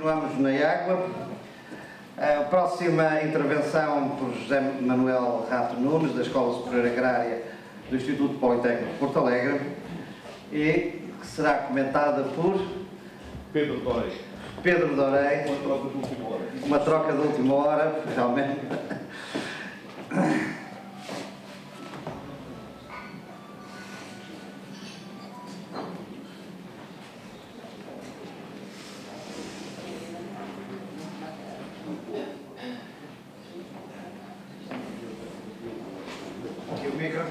continuamos na água. A próxima intervenção por José Manuel Rato Nunes, da Escola Superior Agrária do Instituto Politécnico de Porto Alegre, e que será comentada por Pedro Dorei. Pedro Dorei. Uma troca de última hora. Uma troca de última hora, realmente. Aqui o micro.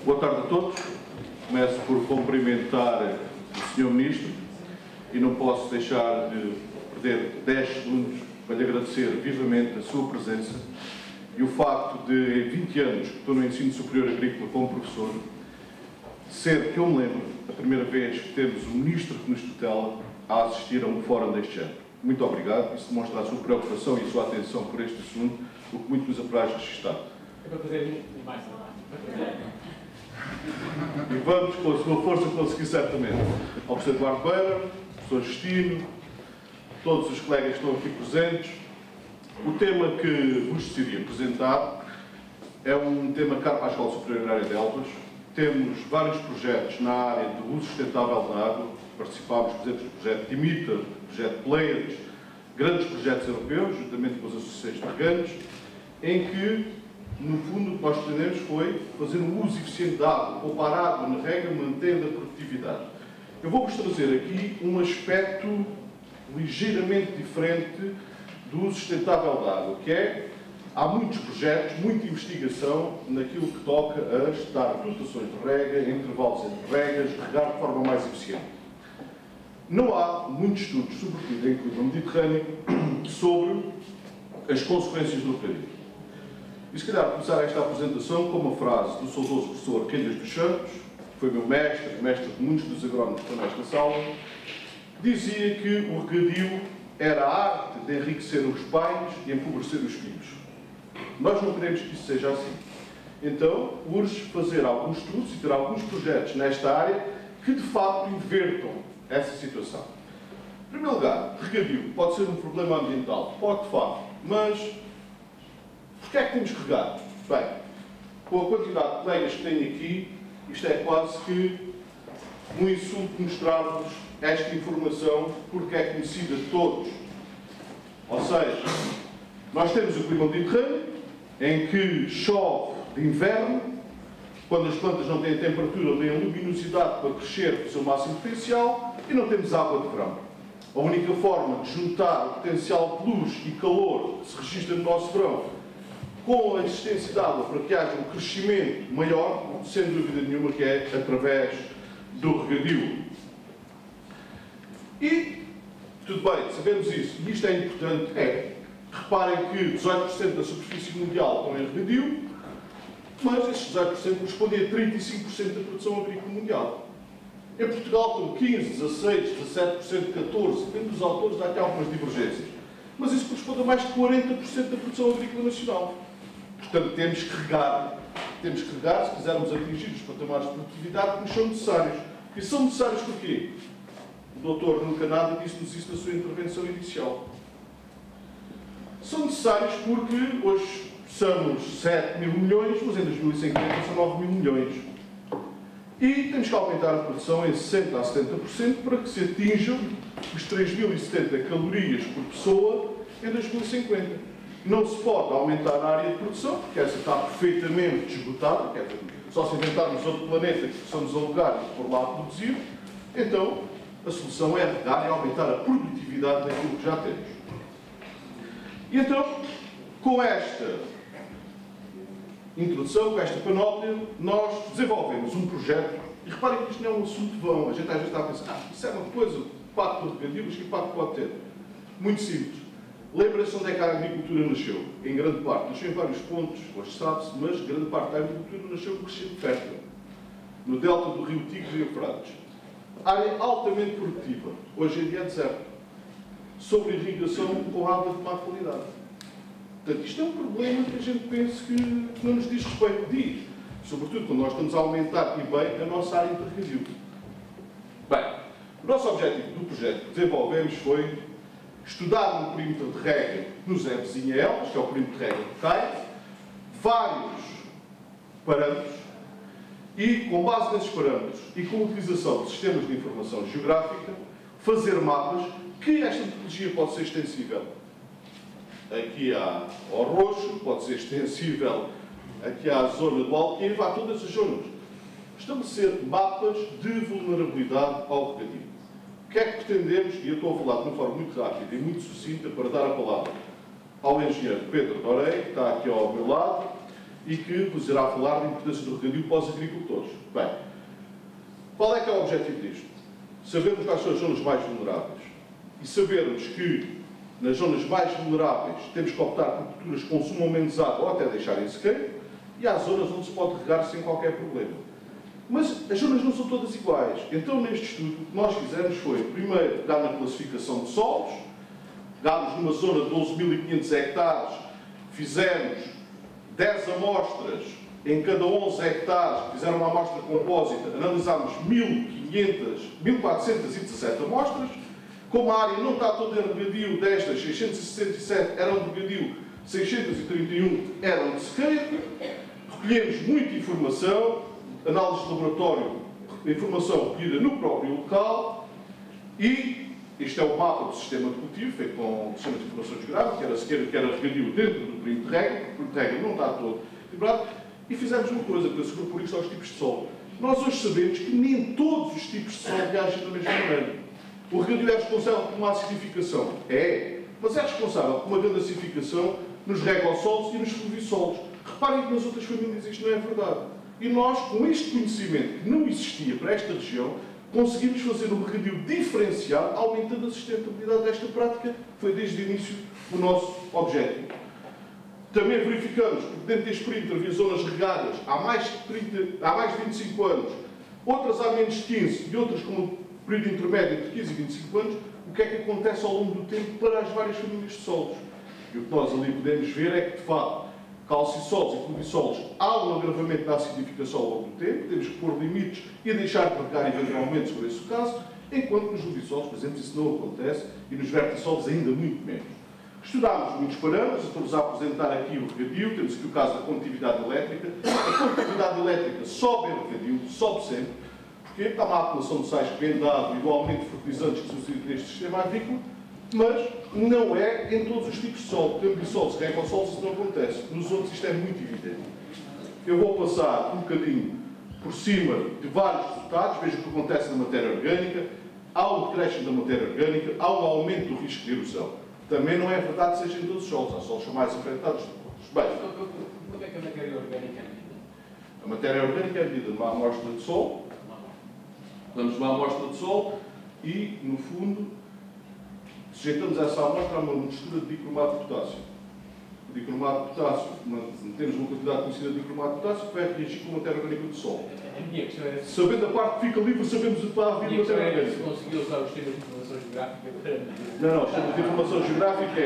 Boa tarde a todos. Começo por cumprimentar o Sr. Ministro e não posso deixar de perder 10 segundos para lhe agradecer vivamente a sua presença e o facto de, em 20 anos que estou no ensino superior agrícola como professor, ser, que eu me lembro, a primeira vez que temos um Ministro que nos tutela a assistir a um fórum deste género. Muito obrigado. Isso demonstra a sua preocupação e a sua atenção por este assunto, o que muito nos apraz registrar. É para fazer mais trabalho. E vamos, com a sua força, conseguir certamente. Ao professor Eduardo Beira, ao professor Justino, todos os colegas que estão aqui presentes. O tema que vos decidi apresentar é um tema caro para a Escola Superior Agrária de Elvas. Temos vários projetos na área do uso sustentável da água. Participámos, por exemplo, do projeto Dimiter, do projeto Pleiades, grandes projetos europeus, juntamente com as associações de regantes, em que, no fundo, o que nós pretendemos foi fazer um uso eficiente da água, poupar água na rega, mantendo a produtividade. Eu vou-vos trazer aqui um aspecto ligeiramente diferente do uso sustentável da água, que é, há muitos projetos, muita investigação naquilo que toca a estudar rotações de rega, intervalos entre regas, regar de forma mais eficiente. Não há muitos estudos, sobretudo em clima mediterrâneo, sobre as consequências do regadío. E se calhar começar esta apresentação com uma frase do saudoso professor Calhas dos Santos, que foi meu mestre, mestre de muitos dos agrónomos que estão nesta sala, que dizia que o regadio era a arte de enriquecer os pais e empobrecer os filhos. Nós não queremos que isso seja assim. Então, urge fazer alguns estudos e ter alguns projetos nesta área que, de facto, invertam essa situação. Em primeiro lugar, regadio pode ser um problema ambiental? Pode, de facto, mas porquê é que temos que regar? Bem, com a quantidade de colegas que tenho aqui, isto é quase que um insulto mostrar-vos esta informação porque é conhecida de todos. Ou seja, nós temos o clima mediterrâneo, em que chove de inverno, quando as plantas não têm temperatura nem a luminosidade para crescer com o seu máximo potencial, e não temos água de verão. A única forma de juntar o potencial de luz e calor que se registra no nosso verão com a existência de água para que haja um crescimento maior, sem dúvida nenhuma que é através do regadio. E, tudo bem, sabemos isso, e isto é importante, reparem que 18% da superfície mundial estão em regadio, mas estes 18% correspondem a 35% da produção agrícola mundial. Em Portugal estão 15, 16, 17%, 14%, depende dos autores, há aqui algumas divergências. Mas isso corresponde a mais de 40% da produção agrícola nacional. Portanto, temos que regar se quisermos atingir os patamares de produtividade que nos são necessários. E são necessários porquê? O doutor Nuno Canada disse-nos isso na sua intervenção inicial. São necessários porque hoje somos 7 mil milhões, mas em 2050 são 9 mil milhões. E temos que aumentar a produção em 60% a 70% para que se atinjam os 3.070 calorias por pessoa em 2050. Não se pode aumentar a área de produção, porque essa está perfeitamente esgotada, quer dizer, só se inventarmos outro planeta que possamos alugar e por lá produzir, então a solução é regar e aumentar a produtividade daquilo que já temos. E então, com esta introdução, com esta panóplia, nós desenvolvemos um projeto, e reparem que isto não é um assunto vão, a gente às vezes está a pensar, isso é uma coisa, pacto de regadio, mas que impacto pode ter? Muito simples. Lembra-se onde é que a agricultura nasceu? Em grande parte. Nasceu em vários pontos, hoje sabe-se, mas grande parte da agricultura nasceu no crescente fértil, no delta do rio Tigre e Eufrates. Área altamente produtiva. Hoje em dia é deserto. Sobre irrigação com água de má qualidade. Portanto, isto é um problema que a gente pensa que não nos diz respeito. Diz, sobretudo quando nós estamos a aumentar e bem a nossa área de regadio. O nosso objetivo do projeto que desenvolvemos foi estudar um perímetro de rega que nos é vizinho a elas, que é o perímetro de rega de Caio, vários parâmetros, e com base nesses parâmetros e com a utilização de sistemas de informação geográfica, fazer mapas que esta metodologia pode ser extensível aqui ao roxo, pode ser extensível aqui à zona do Alqueva, a todas as zonas. Estabelecer mapas de vulnerabilidade ao regadio. O que é que pretendemos? E eu estou a falar de uma forma muito rápida e muito sucinta para dar a palavra ao engenheiro Pedro Dorei, que está aqui ao meu lado, e que vos irá falar da importância do regadio para os agricultores. Bem, qual é que é o objetivo disto? Sabermos quais são as zonas mais vulneráveis e sabermos que nas zonas mais vulneráveis temos que optar por culturas que consumam menos água ou até deixarem sequeiro, e há zonas onde se pode regar sem qualquer problema. Mas as zonas não são todas iguais. Então, neste estudo, o que nós fizemos foi, primeiro, pegar na classificação de solos, pegámos numa zona de 12.500 hectares, fizemos 10 amostras em cada 11 hectares, fizeram uma amostra compósita, analisámos 1.417 amostras. Como a área não está toda em regadio, destas 667 eram de regadio, 631 eram de sequeiro. Recolhemos muita informação, análise de laboratório, informação recolhida no próprio local, e este é o mapa do sistema de cultivo, feito com o sistema de informação geográfica, que era sequeiro, que era regadio dentro do perímetro de rega, porque o perímetro de rega não está todo equilibrado, e fizemos uma coisa, para seguro por isto aos tipos de solo. Nós hoje sabemos que nem todos os tipos de solo reagem da mesma maneira. O regadio é responsável por uma acidificação? É, mas é responsável por uma grande acidificação nos regossolos e nos fluvissolos. Reparem que nas outras famílias isto não é verdade. E nós, com este conhecimento que não existia para esta região, conseguimos fazer um regadio diferenciado, aumentando a sustentabilidade desta prática, foi desde o início o nosso objetivo. Também verificamos que dentro deste perímetro havia zonas regadas há mais de 25 anos, outras há menos de 15 e outras com um período intermédio entre 15 e 25 anos, o que é que acontece ao longo do tempo para as várias famílias de solos. E o que nós ali podemos ver é que, de facto, calcissolos e fluvissolos, há um agravamento da acidificação ao longo do tempo, temos que pôr limites e deixar de regar eventualmente sobre esse caso, enquanto nos fluvissolos, por exemplo, isso não acontece, e nos vertissolos ainda muito menos. Estudámos muitos parâmetros, estamos a apresentar aqui o regadio, temos aqui o caso da condutividade elétrica. A condutividade elétrica sobe em regadio, sobe sempre, porque está uma acumulação de sais bem dado e do aumento de fertilizantes que sucede neste sistema agrícola, mas não é em todos os tipos de solo. Por exemplo, em solos e regossolos isso não acontece. Nos outros isto é muito evidente. Eu vou passar um bocadinho por cima de vários resultados, vejo o que acontece na matéria orgânica, há um decréscimo da matéria orgânica, há um aumento do risco de erosão. Também não é verdade que seja em todos os solos, há solos que são mais afetados do que outros. Bem, Como é que a matéria orgânica é medida? a matéria orgânica é medida numa amostra de solo. Damos uma amostra de solo e, no fundo, sujeitamos essa amostra a uma mistura de dicromato de potássio. O dicromato de potássio, temos uma quantidade conhecida de dicromato de potássio que vai reagir com a matéria orgânica do solo. A minha questão era Sabendo a parte que fica livre, sabemos o que está a vir matéria orgânica. se conseguiu usar os sistemas de informação geográfica para medir. Não, o sistema de informação geográfica é,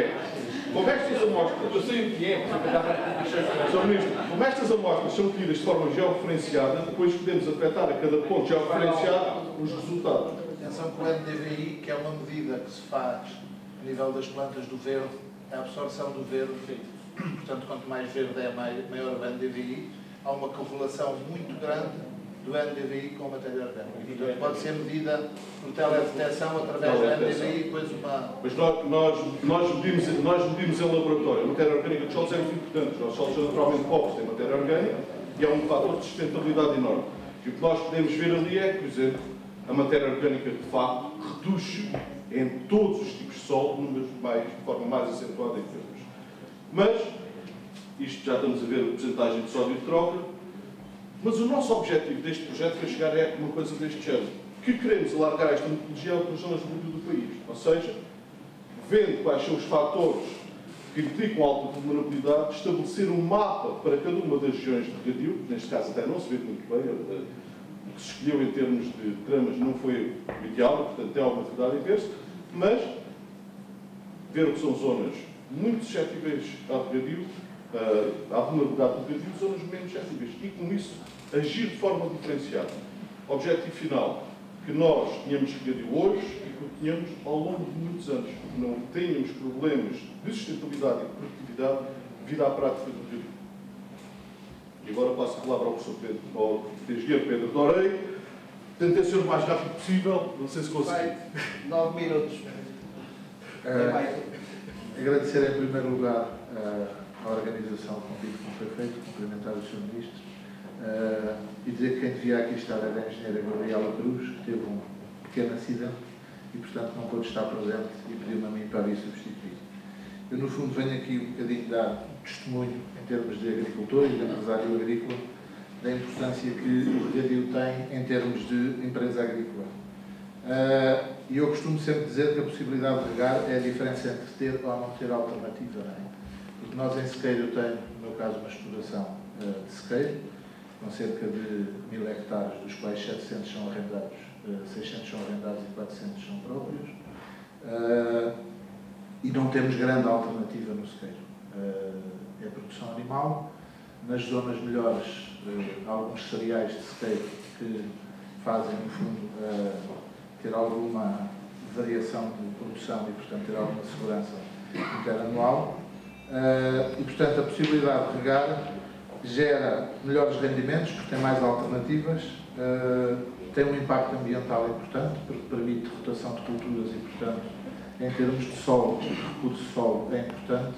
como estas amostras, Eu sei o que é, porque eu estava a achar Sr. Ministro, como estas amostras são colhidas de forma georreferenciada, depois podemos afetar a cada ponto georreferenciado os resultados. Atenção que o NDVI, que é uma medida que se faz a nível das plantas do verde, a absorção do verde, portanto, quanto mais verde é, maior o NDVI, há uma correlação muito grande do NDVI com a matéria orgânica. Portanto, pode ser medida por teledetecção através do NDVI, depois uma... Mas nós medimos em laboratório. A matéria orgânica dos solos é muito importante. Os nossos solos são naturalmente pobres, têm matéria orgânica e é um fator de sustentabilidade enorme. E o que nós podemos ver ali é que, por exemplo, a matéria orgânica, de facto, reduz em todos os tipos de solo, de forma mais acentuada em termos. Mas, isto já estamos a ver a porcentagem de sódio de troca, mas o nosso objetivo deste projeto foi chegar a uma coisa deste género, que queremos alargar esta metodologia a outras zonas do país. Ou seja, vendo quais são os fatores que implicam alta vulnerabilidade, estabelecer um mapa para cada uma das regiões de regadio, neste caso até não se vê muito bem, o que se escolheu em termos de tramas não foi o ideal, portanto tem alguma dificuldade em ver-se, mas ver o que são zonas muito suscetíveis ao regadio, à vulnerabilidade do regadio, zonas menos suscetíveis, e com isso agir de forma diferenciada. Objetivo final, que nós tínhamos regadio hoje e que o tínhamos ao longo de muitos anos. Não tínhamos problemas de sustentabilidade e produtividade devido à prática do regadio. E agora passo a palavra ao professor Pedro, ao engenheiro Pedro Dorei. Tentei ser o mais rápido possível, não sei se consegui. 9 minutos. Agradecer em primeiro lugar a organização, o convite que me foi feito, cumprimentar o Sr. Ministro e dizer que quem devia aqui estar era a engenheira Gabriela Cruz, que teve um pequeno acidente e, portanto, não pôde estar presente e pediu-me a mim para vir substituir. Eu, no fundo, venho aqui um bocadinho dar testemunho em termos de agricultor e de empresário agrícola da importância que o regadio tem em termos de empresa agrícola. E eu costumo sempre dizer que a possibilidade de regar é a diferença entre ter ou não ter alternativa, não é? Porque nós em sequeiro, eu tenho, no meu caso, uma exploração de sequeiro, com cerca de 1000 hectares, dos quais 700 são arrendados, 600 são arrendados e 400 são próprios, e não temos grande alternativa no sequeiro. É produção animal, nas zonas melhores, alguns cereais de sequeiro que fazem, no fundo, ter alguma variação de produção e, portanto, ter alguma segurança interanual. E, portanto, a possibilidade de regar gera melhores rendimentos, porque tem mais alternativas, tem um impacto ambiental importante, porque permite rotação de culturas e, portanto, em termos de solo, recurso de solo é importante.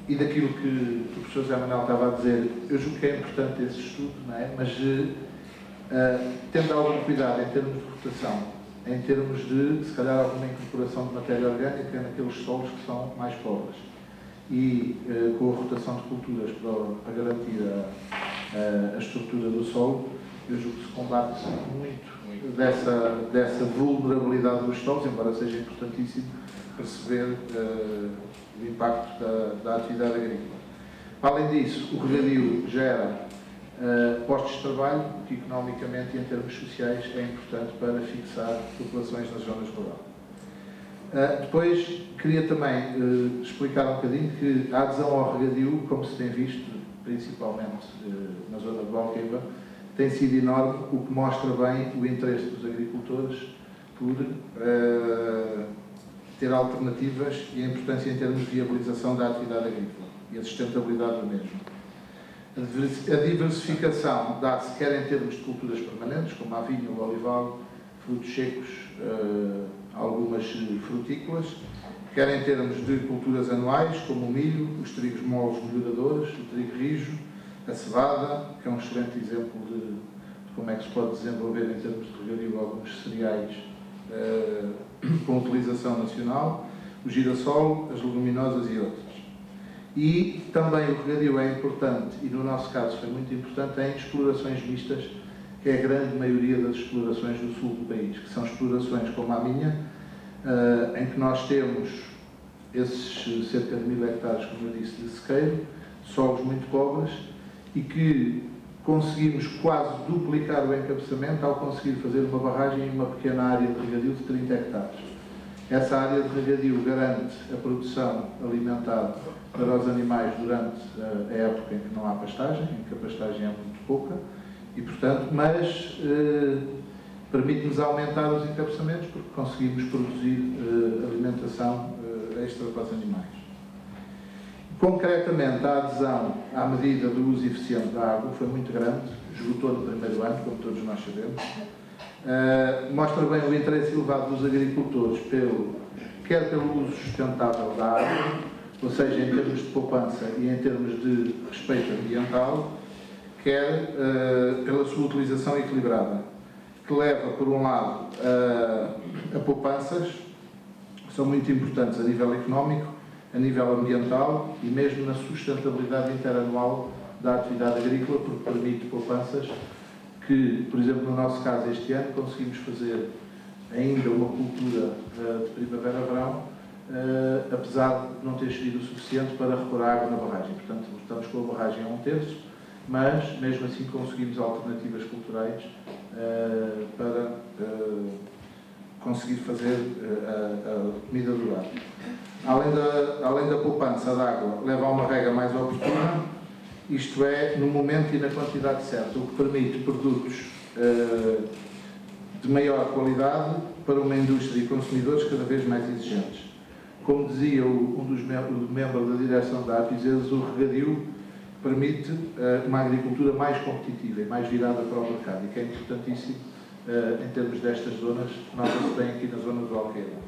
E daquilo que o professor José Manuel estava a dizer, eu julgo que é importante esse estudo, não é? Mas tendo algum cuidado em termos de rotação, em termos de, se calhar, alguma incorporação de matéria orgânica naqueles solos que são mais pobres. E com a rotação de culturas para garantir a estrutura do solo, eu julgo que se combate muito dessa vulnerabilidade dos solos, embora seja importantíssimo perceber o impacto da atividade agrícola. Além disso, o regadio gera postos de trabalho, que economicamente e em termos sociais é importante para fixar populações nas zonas rurais. Depois, queria também explicar um bocadinho que a adesão ao regadio, como se tem visto, principalmente na zona de Valqueva, tem sido enorme, o que mostra bem o interesse dos agricultores por ter alternativas e a importância em termos de viabilização da atividade agrícola e a sustentabilidade do mesmo. A diversificação dá-se quer em termos de culturas permanentes, como a vinha, o olival, frutos secos, algumas frutícolas, quer em termos de culturas anuais, como o milho, os trigos moles melhoradores, o trigo rijo, a cevada, que é um excelente exemplo de como é que se pode desenvolver em termos de regadio alguns cereais com utilização nacional, o girassol, as leguminosas e outras. E também o regadio é importante, e no nosso caso foi muito importante, em explorações mistas, que é a grande maioria das explorações do sul do país, que são explorações como a minha, em que nós temos esses cerca de 1000 hectares, como eu disse, de sequeiro, solos muito pobres, e que conseguimos quase duplicar o encabeçamento ao conseguir fazer uma barragem em uma pequena área de regadio de 30 hectares. Essa área de regadio garante a produção alimentar para os animais durante a época em que não há pastagem, em que a pastagem é muito pouca, e, portanto, mas permite-nos aumentar os encabeçamentos porque conseguimos produzir alimentação extra para os animais. Concretamente, a adesão à medida do uso eficiente da água foi muito grande, esgotou no primeiro ano, como todos nós sabemos. Mostra bem o interesse elevado dos agricultores, quer pelo uso sustentável da água, ou seja, em termos de poupança e em termos de respeito ambiental, quer pela sua utilização equilibrada, que leva, por um lado, a poupanças, que são muito importantes a nível económico, a nível ambiental e mesmo na sustentabilidade interanual da atividade agrícola, porque permite poupanças que, por exemplo, no nosso caso este ano, conseguimos fazer ainda uma cultura de primavera-verão, apesar de não ter chovido o suficiente para repor a água na barragem. Portanto, estamos com a barragem a 1/3, mas mesmo assim conseguimos alternativas culturais para conseguir fazer a comida durar. Além da poupança de água, leva a uma rega mais oportuna, isto é, no momento e na quantidade certa, o que permite produtos de maior qualidade para uma indústria e consumidores cada vez mais exigentes. Como dizia um dos membros da direção da APISES, o regadio permite uma agricultura mais competitiva e mais virada para o mercado, e que é importantíssimo em termos destas zonas, nota-se bem aqui na zona do Alqueva.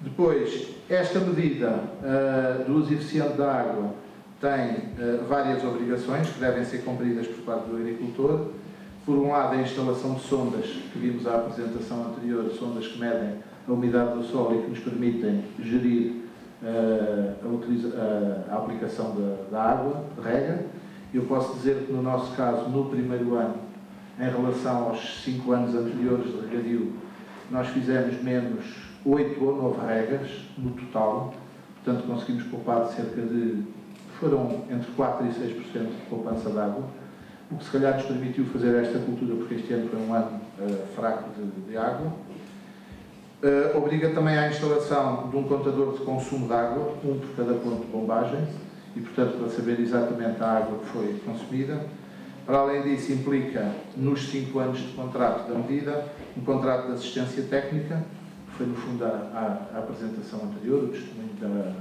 Depois, esta medida do uso eficiente da água tem várias obrigações que devem ser cumpridas por parte do agricultor. Por um lado, a instalação de sondas, que vimos à apresentação anterior, sondas que medem a umidade do solo e que nos permitem gerir a aplicação da água, de rega. Eu posso dizer que, no nosso caso, no primeiro ano, em relação aos 5 anos anteriores de regadio, nós fizemos menos 8 ou 9 regas no total, portanto conseguimos poupar cerca de, foram entre 4% e 6% de poupança de água, o que se calhar nos permitiu fazer esta cultura, porque este ano foi um ano fraco de água. Obriga também à instalação de um contador de consumo de água, um por cada ponto de bombagem, e portanto para saber exatamente a água que foi consumida. Para além disso, implica, nos 5 anos de contrato da medida, um contrato de assistência técnica, que foi no fundo a apresentação anterior, o testemunho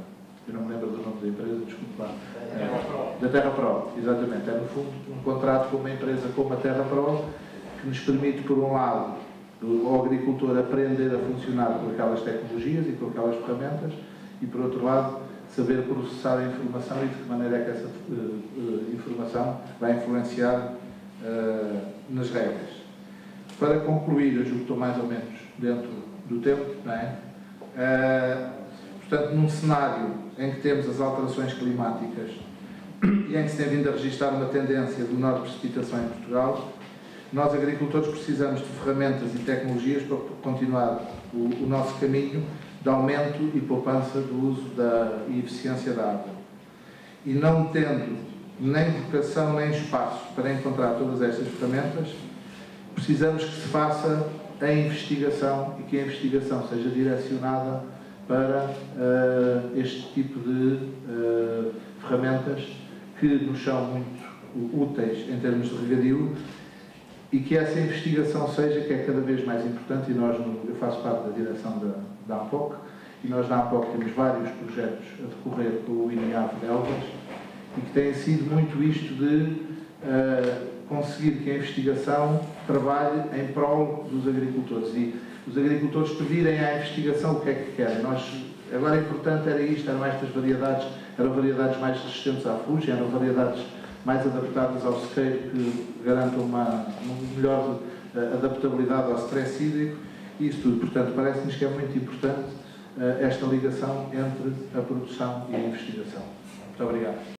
eu não me lembro do nome da empresa, desculpe lá. Da TerraPro, exatamente. É no fundo um contrato com uma empresa como a TerraPro, que nos permite, por um lado, o agricultor aprender a funcionar com aquelas tecnologias e com aquelas ferramentas, e por outro lado, saber processar a informação e de que maneira é que essa informação vai influenciar nas regras. Para concluir, eu julgo que estou mais ou menos dentro do tempo, não é? Portanto, num cenário em que temos as alterações climáticas e em que se tem vindo a registrar uma tendência de menor precipitação em Portugal, nós agricultores precisamos de ferramentas e tecnologias para continuar o nosso caminho de aumento e poupança do uso e eficiência da água. E não tendo nem vocação nem espaço para encontrar todas estas ferramentas, precisamos que se faça a investigação e que a investigação seja direcionada para este tipo de ferramentas que nos são muito úteis em termos de regadio, e que essa investigação seja, que é cada vez mais importante, e eu faço parte da direção da ANPOC, e nós na ANPOC temos vários projetos a decorrer com o INEAV de Elvas, e que tem sido muito isto de conseguir que a investigação trabalhe em prol dos agricultores, e os agricultores pedirem à investigação o que é que querem. Agora, importante era isto, eram estas variedades, eram variedades mais resistentes à ferrugem, eram variedades mais adaptadas ao sequeiro, que garantam uma melhor adaptabilidade ao stress hídrico, e isso tudo. Portanto, parece-nos que é muito importante esta ligação entre a produção e a investigação. Muito obrigado.